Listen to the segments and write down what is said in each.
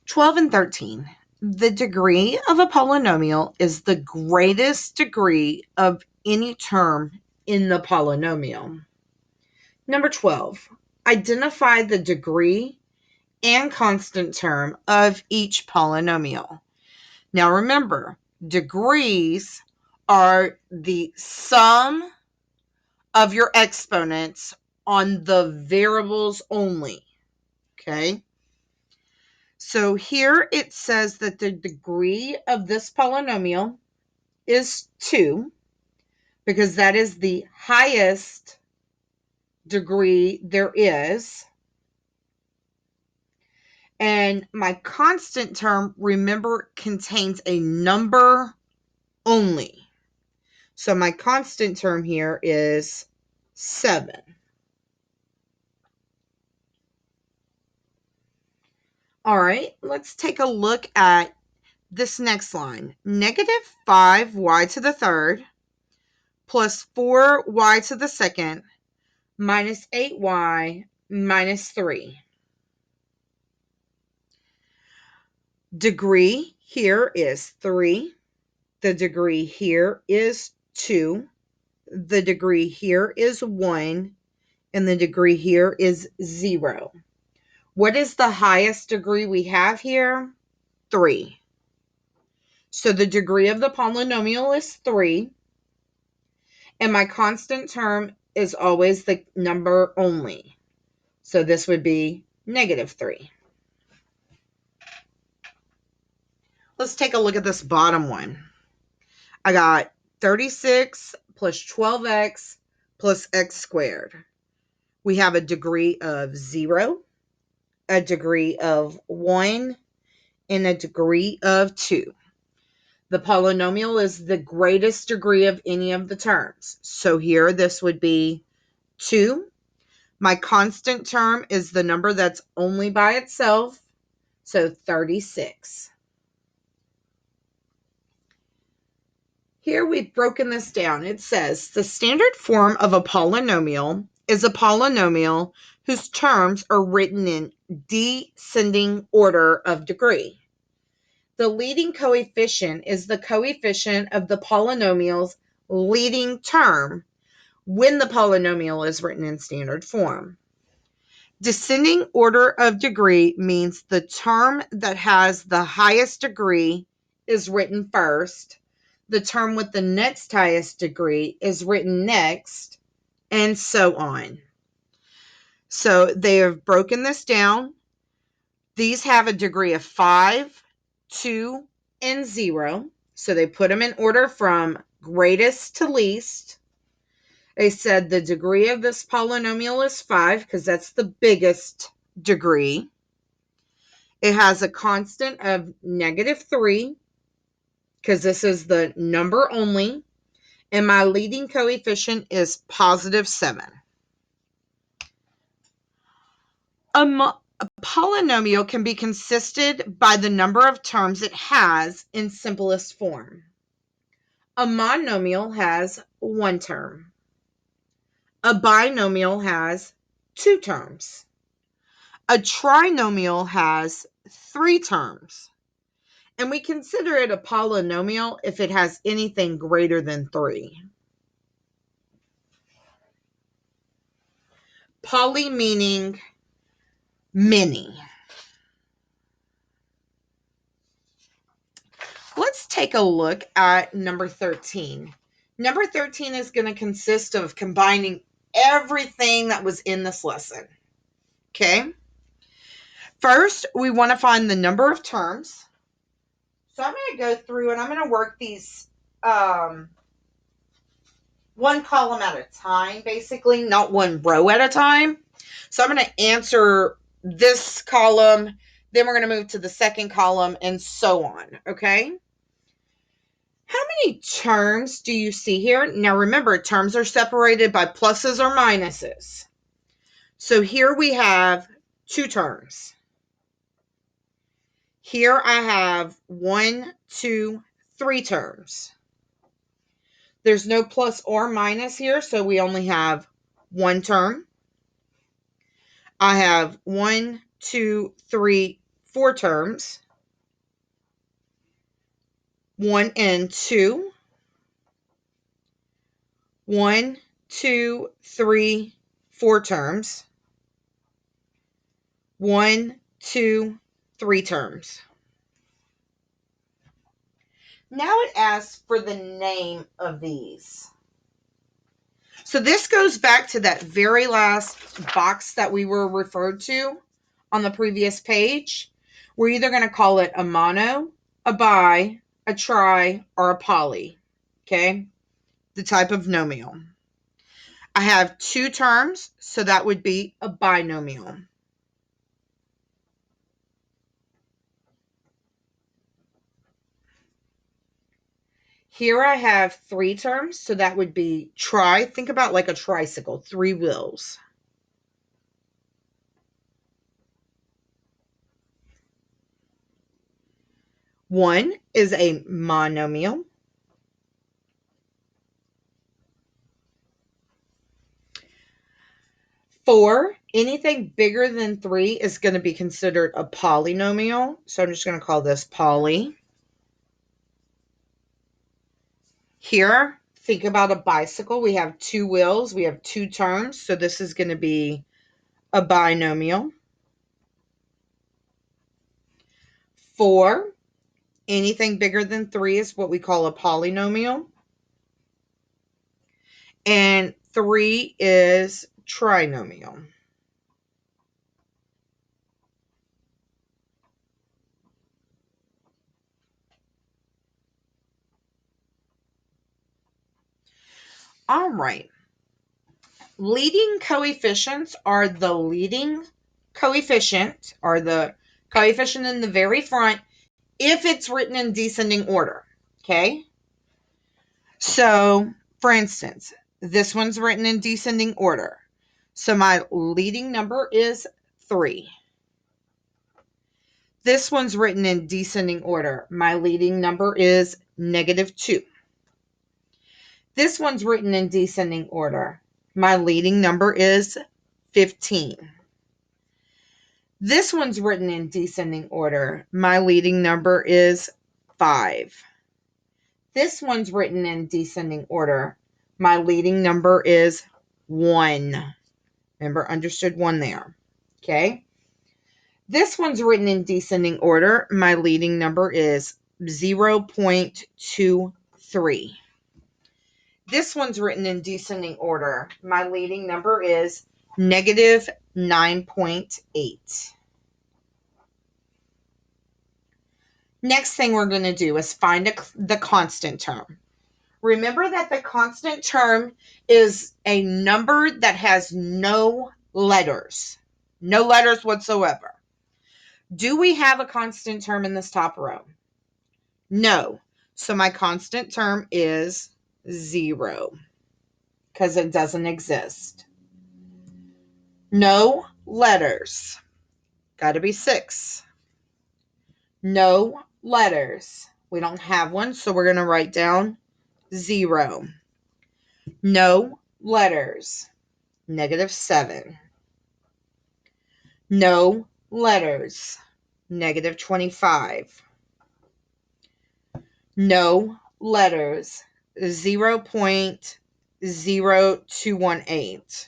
12 and 13. The degree of a polynomial is the greatest degree of any term in the polynomial. Number 12. Identify the degree and constant term of each polynomial. Now remember, degrees are the sum of your exponents on the variables only. Okay? So here it says that the degree of this polynomial is 2 because that is the highest degree there is. And my constant term, remember, contains a number only. So my constant term here is 7. All right, let's take a look at this next line. Negative 5y to the third plus 4y to the second minus 8y minus 3. Degree here is 3. The degree here is 2. The degree here is 1. And the degree here is 0. What is the highest degree we have here? 3. So the degree of the polynomial is 3. And my constant term is always the number only. So this would be negative 3. Let's take a look at this bottom one. I got 36 plus 12x plus x squared. We have a degree of 0, a degree of 1, and a degree of 2. The polynomial is the greatest degree of any of the terms. So here this would be 2. My constant term is the number that's only by itself, so 36. Here we've broken this down. It says the standard form of a polynomial is a polynomial whose terms are written in descending order of degree. The leading coefficient is the coefficient of the polynomial's leading term when the polynomial is written in standard form. Descending order of degree means the term that has the highest degree is written first, the term with the next highest degree is written next, and so on. So they have broken this down. These have a degree of 5, 2, and 0. So they put them in order from greatest to least. They said the degree of this polynomial is 5 because that's the biggest degree. It has a constant of negative 3 because this is the number only. And my leading coefficient is positive 7. A polynomial can be consisted by the number of terms it has in simplest form. A monomial has 1 term. A binomial has 2 terms. A trinomial has 3 terms. And we consider it a polynomial if it has anything greater than 3. Poly meaning many. Let's take a look at number 13. Number 13 is going to consist of combining everything that was in this lesson. Okay? First, we want to find the number of terms. So I'm going to go through and I'm going to work these one column at a time, basically, not one row at a time. So I'm going to answer this column, then we're going to move to the second column, and so on, okay? How many terms do you see here? Now remember, terms are separated by pluses or minuses. So here we have 2 terms. Here I have 1, 2, 3 terms. There's no plus or minus here, so we only have 1 term. I have 1, 2, 3, 4 terms. 1 and 2. 1, 2, 3, 4 terms. 1, 2, 3 terms. Now it asks for the name of these. So this goes back to that very last box that we were referred to on the previous page. We're either going to call it a mono, a bi, a tri, or a poly. Okay? The type of nomial. I have 2 terms, so that would be a binomial. Here I have 3 terms, so that would be tri. Think about like a tricycle, 3 wheels. One is a monomial. 4, anything bigger than 3 is going to be considered a polynomial. So I'm just going to call this poly. Here, think about a bicycle. We have 2 wheels. We have 2 terms. So this is going to be a binomial. 4, anything bigger than 3 is what we call a polynomial. And 3 is trinomial. All right. Leading coefficients are the leading coefficient, or the coefficient in the very front, if it's written in descending order. Okay? So, for instance, this one's written in descending order. So my leading number is 3. This one's written in descending order. My leading number is -2. This one's written in descending order. My leading number is 15. This one's written in descending order. My leading number is 5. This one's written in descending order. My leading number is 1. Remember, understood 1 there. Okay? This one's written in descending order. My leading number is 0.23. This one's written in descending order. My leading number is -9.8. Next thing we're going to do is find the constant term. Remember that the constant term is a number that has no letters. No letters whatsoever. Do we have a constant term in this top row? No. So my constant term is 0 because it doesn't exist. No letters. Got to be 6. No letters. We don't have one, so we're going to write down 0. No letters. -7. No letters. -25. No letters. 0.0218.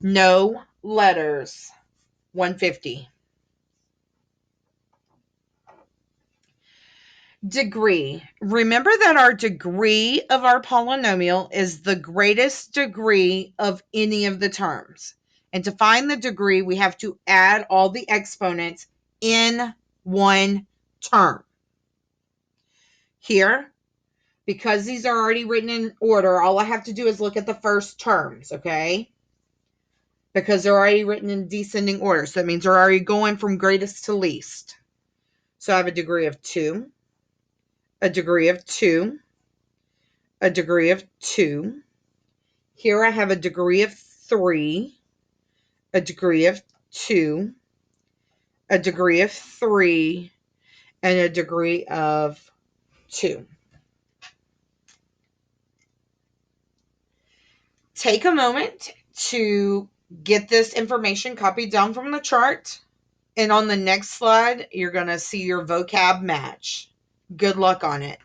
No letters. 150. Degree. Remember that our degree of our polynomial is the greatest degree of any of the terms. And to find the degree, we have to add all the exponents in one term. Here, because these are already written in order, all I have to do is look at the first terms, okay? Because they're already written in descending order. So that means they're already going from greatest to least. So I have a degree of 2. A degree of 2, a degree of 2. Here I have a degree of 3, a degree of 2, a degree of 3, and a degree of 2. Take a moment to get this information copied down from the chart. And on the next slide, you're going to see your vocab match. Good luck on it.